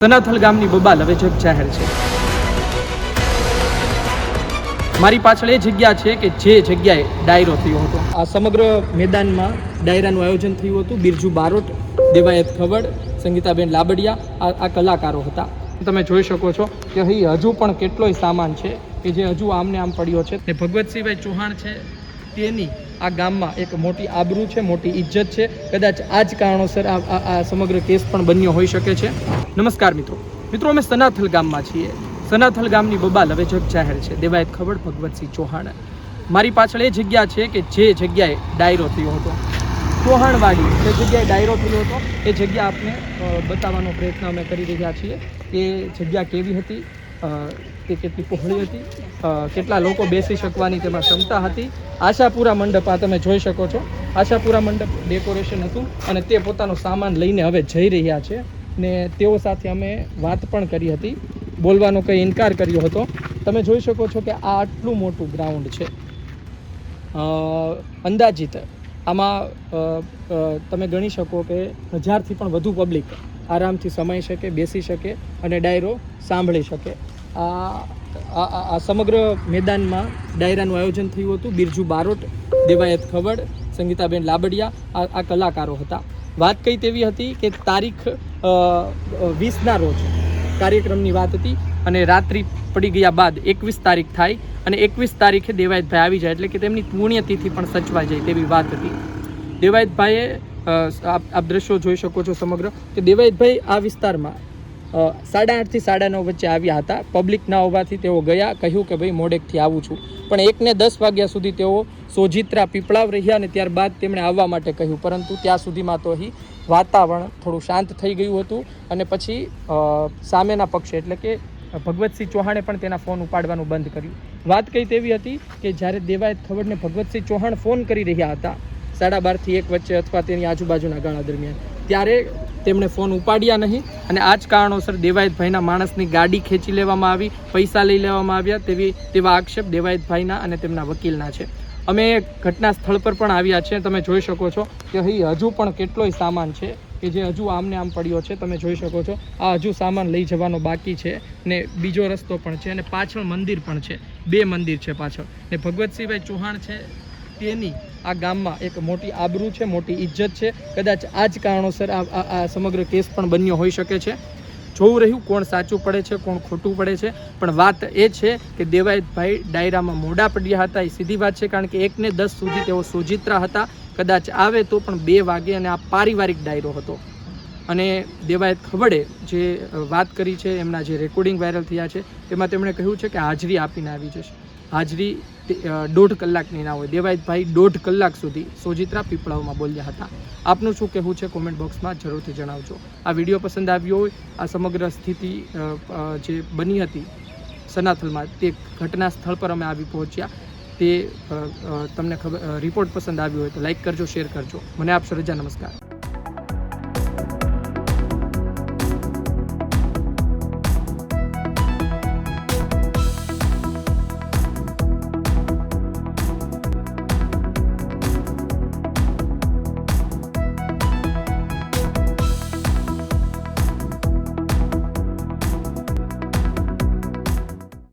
સનાથલ ગામની બબાલ હવે જગ જાહેર છે. મારી પાછળ એ જગ્યા છે કે જે જગ્યાએ ડાયરો થયો હતો. આ સમગ્ર મેદાનમાં ડાયરાનું આયોજન થયું હતું. બિરજુ બારોટ, દેવાયત ખવડ, સંગીતાબેન લાબડિયા આ કલાકારો હતા. તમે જોઈ શકો છો કે અહીં હજુ પણ કેટલોય સામાન છે કે જે હજુ આમને આમ પડ્યો છે. ને ભગવતસિંહભાઈ ચૌહાણ છે તેની આ ગામમાં એક મોટી આબરૂ છે, મોટી ઇજ્જત છે. કદાચ આ જ કારણોસર આ સમગ્ર કેસ પણ બન્યો હોઈ શકે છે. નમસ્કાર મિત્રો, અમે સનાથલ ગામમાં છીએ. સનાથલ ગામની બબાલ હવે જગ જાહેર છે. દેવાયત ખવડ, ભગવતસિંહ ચૌહાણ. મારી પાછળ એ જગ્યા છે કે જે જગ્યાએ ડાયરો થયો હતો, ચૌહાણવાડી, જે જગ્યાએ ડાયરો થયો હતો એ જગ્યા આપને બતાવવાનો પ્રયત્ન અમે કરી રહ્યા છીએ. એ જગ્યા કેવી હતી, તે કેટલી પહોળી હતી, કેટલા લોકો બેસી શકવાની તેમાં ક્ષમતા હતી. આશાપુરા મંડપ આ તમે જોઈ શકો છો. આશાપુરા મંડપ ડેકોરેશન હતું અને તે પોતાનો સામાન લઈને હવે જઈ રહ્યા છે. ને તેઓ સાથે અમે વાત પણ કરી હતી, બોલવાનો કંઈ ઇનકાર કર્યો હતો. તમે જોઈ શકો છો કે આ આટલું મોટું ગ્રાઉન્ડ છે. અંદાજિત આમાં તમે ગણી શકો કે 1000થી પણ વધુ પબ્લિક આરામથી સમાઈ શકે, બેસી શકે અને ડાયરો સાંભળી શકે. આ સમગ્ર મેદાનમાં ડાયરાનું આયોજન થયું હતું. બિરજુ બારોટ, દેવાયત ખવડ, સંગીતાબેન લાબડિયા આ કલાકારો હતા. વાત કઈ તેવી હતી કે તારીખ 20ના રોજ કાર્યક્રમની વાત હતી અને રાત્રિ પડી ગયા બાદ 21 તારીખ થાય અને 21 તારીખે દેવાયતભાઈ આવી જાય, એટલે કે તેમની પુણ્યતિથિ પણ સચવાઈ જાય તેવી વાત હતી. દેવાયતભાઈએ આપ દ્રશ્યો જોઈ શકો છો સમગ્ર કે દેવાયતભાઈ આ વિસ્તારમાં 8:30 થી 9:30 વચ્ચે આવ્યા હતા. પબ્લિક ના હોવાથી તેઓ ગયા, કહ્યું કે ભાઈ મોડેકથી આવું છું. પણ 1 ને 10 વાગ્યા સુધી તેઓ સોજિત્રા પીપળાવ રહ્યા અને ત્યારબાદ તેમણે આવવા માટે કહ્યું, પરંતુ ત્યાં સુધીમાં તો અહીં વાતાવરણ થોડું શાંત થઈ ગયું હતું. અને પછી સામેના પક્ષે એટલે કે ભગવતસિંહ ચૌહાણે પણ તેના ફોન ઉપાડવાનું બંધ કર્યું. વાત કઈ તેવી હતી કે જ્યારે દેવાયત ખવડને ભગવતસિંહ ચૌહાણ ફોન કરી રહ્યા હતા 12:30 થી 1 વચ્ચે અથવા તેની આજુબાજુના ગાળા દરમિયાન, ત્યારે તેમણે ફોન ઉપાડ્યા નહીં અને આ જ કારણોસર દેવાયતભાઈના માણસની ગાડી ખેંચી લેવામાં આવી, પૈસા લઈ લેવામાં આવ્યા તેવા આક્ષેપ દેવાયતભાઈના અને તેમના વકીલના છે. અમે ઘટના સ્થળ પર પણ આવ્યા છીએ. તમે જોઈ શકો છો કે અહીં હજુ પણ કેટલોય સામાન છે કે જે હજુ આમને આમ પડ્યો છે. તમે જોઈ શકો છો આ હજુ સામાન લઈ જવાનો બાકી છે ને બીજો રસ્તો પણ છે અને પાછળ મંદિર પણ છે. 2 મંદિર છે પાછળ. ને ભગવતસિંહભાઈ ચૌહાણ છે તેની આ ગામમાં એક મોટી આબરૂ છે, મોટી ઇજ્જત છે. કદાચ આ જ કારણોસર આ સમગ્ર કેસ પણ બન્યો હોઈ શકે છે. જોવું રહ્યું કોણ સાચું પડે છે, કોણ ખોટું પડે છે. પણ વાત એ છે કે દેવાયતભાઈ ડાયરામાં મોડા પડ્યા હતા, એ સીધી વાત છે. કારણ કે 1 ને 10 સુધી તેઓ સોજિત્રા હતા. કદાચ આવે તો પણ 2 વાગે અને આ પારિવારિક ડાયરો હતો. અને દેવાયત ખવડે જે વાત કરી છે, એમના જે રેકોર્ડિંગ વાયરલ થયા છે તેમાં તેમણે કહ્યું છે કે હાજરી આપીને આવી જશે. હાજરી 1.5 કલાકની ના હોય. દેવાયતભાઈ 1.5 કલાક સુધી સોજિત્રા પીપળાવમાં બોલ્યા હતા. આપનું શું કહેવું છે કોમેન્ટ બોક્સમાં જરૂરથી જણાવજો. આ વિડીયો પસંદ આવ્યો હોય, આ સમગ્ર સ્થિતિ જે બની હતી સનાથલમાં તે ઘટના સ્થળ પર અમે આવી પહોંચ્યા, તે તમને રિપોર્ટ પસંદ આવ્યો હોય તો લાઈક કરજો, શેર કરજો. મને આપશો રજા. નમસ્કાર.